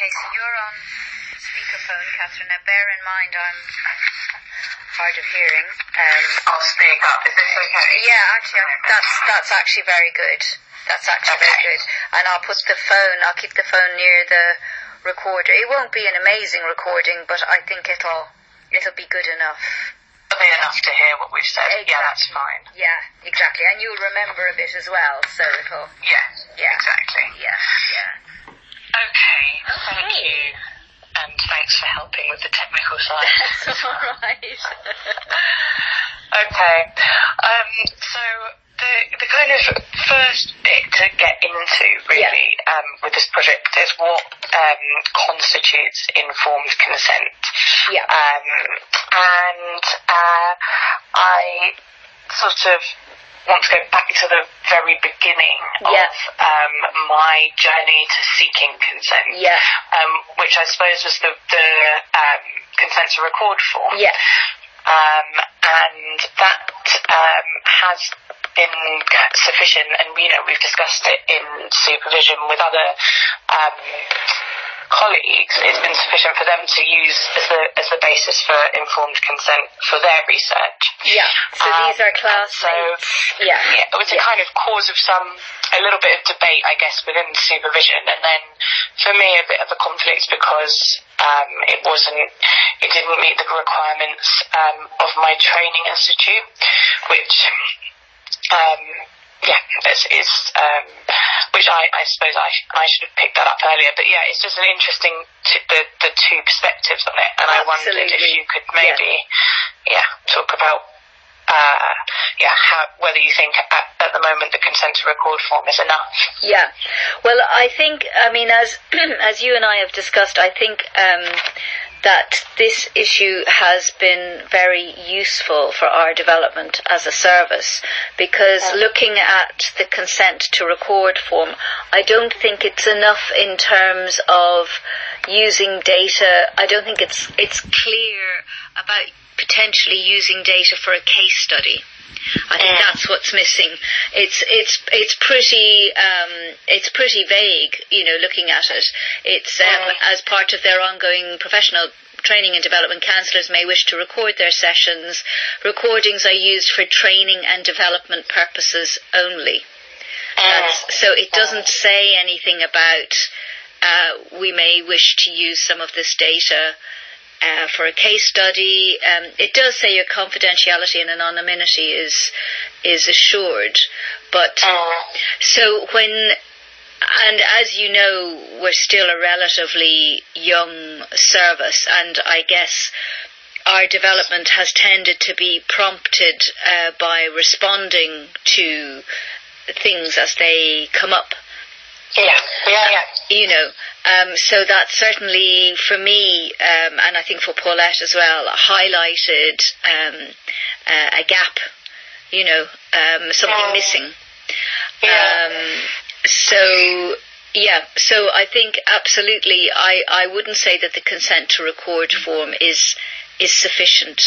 Okay, so you're on speakerphone, Catherine. Now, bear in mind, I'm hard of hearing. I'll speak up. Is this okay? Yeah, actually, that's actually very good. That's actually very good. And I'll keep the phone near the recorder. It won't be an amazing recording, but I think it'll be good enough. It'll be enough to hear what we've said. Exactly. Yeah, that's fine. Yeah, exactly. And you'll remember a bit as well, so it'll... Yeah, exactly. Yeah. Okay, thank you. And thanks for helping with the technical side. That's all right. Okay. So the kind of first bit to get into really with this project is what constitutes informed consent. Yeah. And I sort of want to go back to the very beginning of my journey to seeking consent, which I suppose was the consent to record form. Yeah. And that has been sufficient, and we've discussed it in supervision with other colleagues. It's been sufficient for them to use as the basis for informed consent for their research. Yeah. So these are classmates. It was a kind of cause of a little bit of debate, I guess, within supervision, and then for me a bit of a conflict because it didn't meet the requirements of my training institute, which which I suppose I should have picked that up earlier. But it's just an interesting the two perspectives on it, and I wondered if you could maybe talk about whether you think at the moment the consent to record form is enough. Yeah, well, I think, as you and I have discussed, I think that this issue has been very useful for our development as a service, because looking at the consent to record form, I don't think it's enough in terms of using data. I don't think it's clear about potentially using data for a case study. I think that's what's missing. It's pretty vague, looking at it. It's as part of their ongoing professional training and development, counsellors may wish to record their sessions. Recordings are used for training and development purposes only. So it doesn't say anything about we may wish to use some of this data for a case study. It does say your confidentiality and anonymity is assured, but so and as you know, we're still a relatively young service, and I guess our development has tended to be prompted by responding to things as they come up. So that certainly for me, and I think for Paulette as well, highlighted a gap, something missing. So I think absolutely I wouldn't say that the consent to record form is sufficient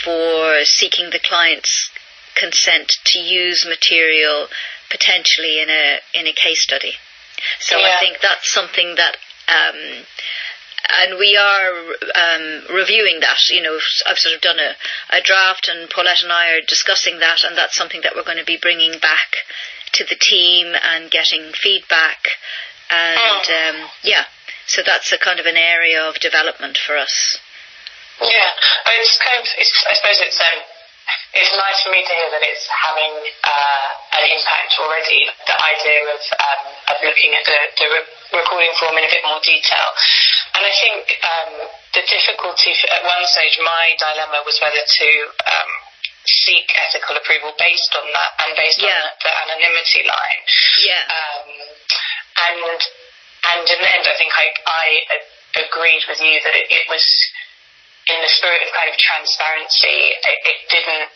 for seeking the client's consent to use material potentially in a case study. So I think that's something that and we are reviewing that. I've sort of done a draft, and Paulette and I are discussing that, and that's something that we're going to be bringing back to the team and getting feedback. And so that's a kind of an area of development for us. Yeah, I suppose it's nice for me to hear that it's having an impact already, the idea of looking at the recording form in a bit more detail. And I think the difficulty, at one stage, my dilemma was whether to seek ethical approval based on that and based on the anonymity line. And in the end, I think I agreed with you that it was, in the spirit of kind of transparency, it didn't,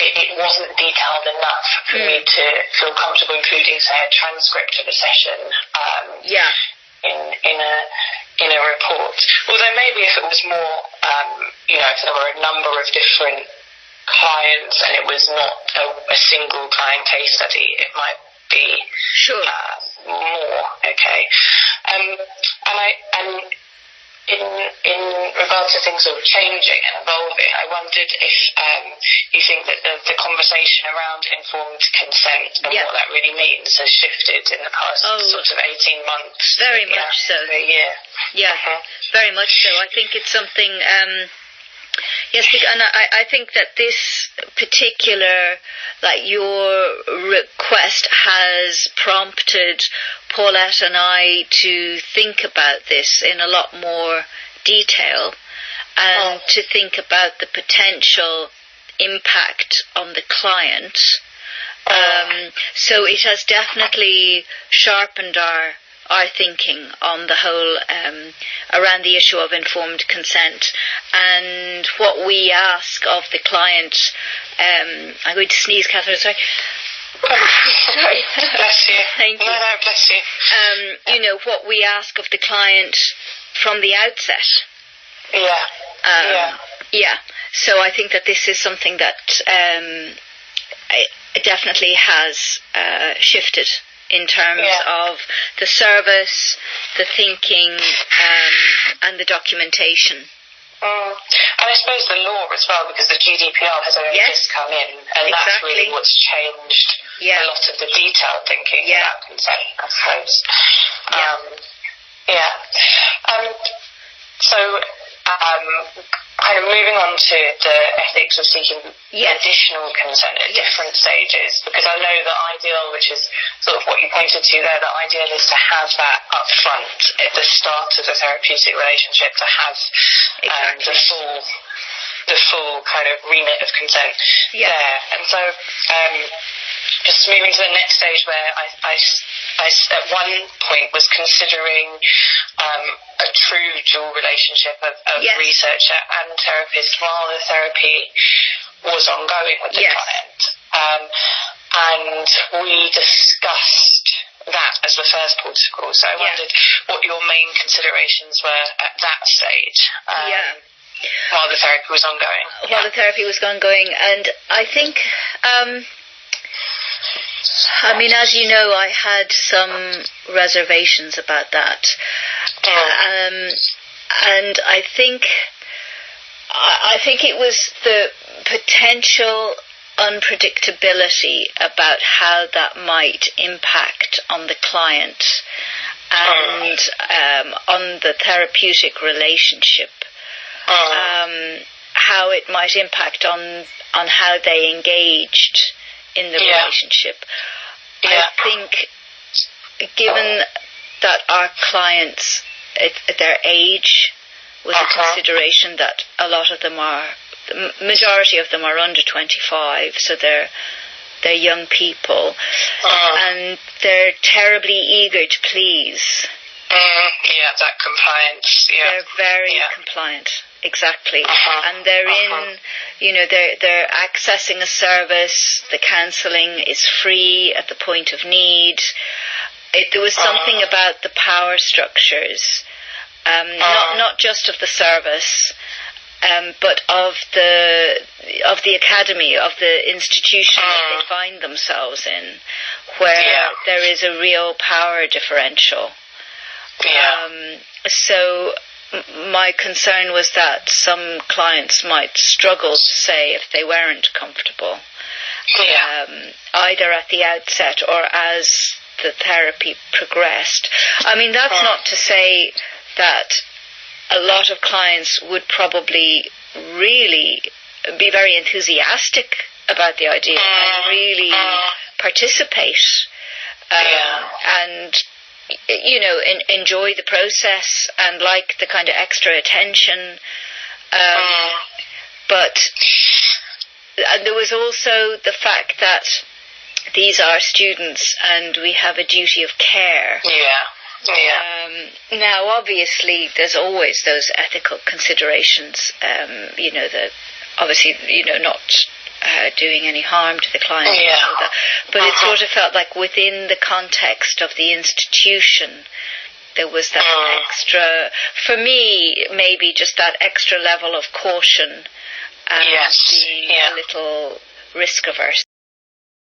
it wasn't detailed enough for me to feel comfortable including, say, a transcript of a session in a report. Although maybe if it was more, if there were a number of different clients and it was not a single client case study, it might be be Sure. More. Okay. And in regard to things sort of changing and evolving, I wondered if you think that the conversation around informed consent and what that really means has shifted in the past sort of 18 months. Very much so. A year. Yeah, very much so. I think it's something... yes, and I think that this particular, your request has prompted Paulette and I to think about this in a lot more detail and to think about the potential impact on the client. So it has definitely sharpened our thinking on the whole around the issue of informed consent and what we ask of the client. I'm going to sneeze, Catherine, sorry. Sorry. Bless you. Thank you. No, bless you. What we ask of the client from the outset. Yeah. So I think that this is something that it definitely has shifted in terms of the service, the thinking, and the documentation. And I suppose the law as well, because the GDPR has only just come in, and that's really what's changed a lot of the detailed thinking about consent, I suppose. So, kind of moving on to the ethics of seeking additional consent at different stages, because I know the ideal, which is sort of what you pointed to there, the ideal is to have that up front at the start of the therapeutic relationship, to have the full kind of remit of consent there. And so just moving to the next stage, where I at one point was considering a true dual relationship of researcher and therapist while the therapy was ongoing with the client. And we discussed that as the first port of call. So I wondered what your main considerations were at that stage. While the therapy was ongoing. While the therapy was ongoing. And I think... as you know, I had some reservations about that. And I think it was the potential unpredictability about how that might impact on the client and on the therapeutic relationship. How it might impact on how they engaged in the relationship. I think, given that our clients, their age was a consideration, that a lot of them the majority of them are under 25, so they're young people, and they're terribly eager to please. That compliance. They're very compliant. Exactly. And they're they're accessing a service. The counselling is free at the point of need. There was something about the power structures, not just of the service, but of the academy, of the institution that they find themselves in, where there is a real power differential. So my concern was that some clients might struggle to say if they weren't comfortable, either at the outset or as the therapy progressed. That's not to say that a lot of clients would probably really be very enthusiastic about the idea and really participate and enjoy the process and like the kind of extra attention. But there was also the fact that these are students and we have a duty of care. Now, obviously, there's always those ethical considerations, not doing any harm to the client. But it sort of felt like within the context of the institution, there was that extra, for me, maybe just that extra level of caution and being a little risk averse.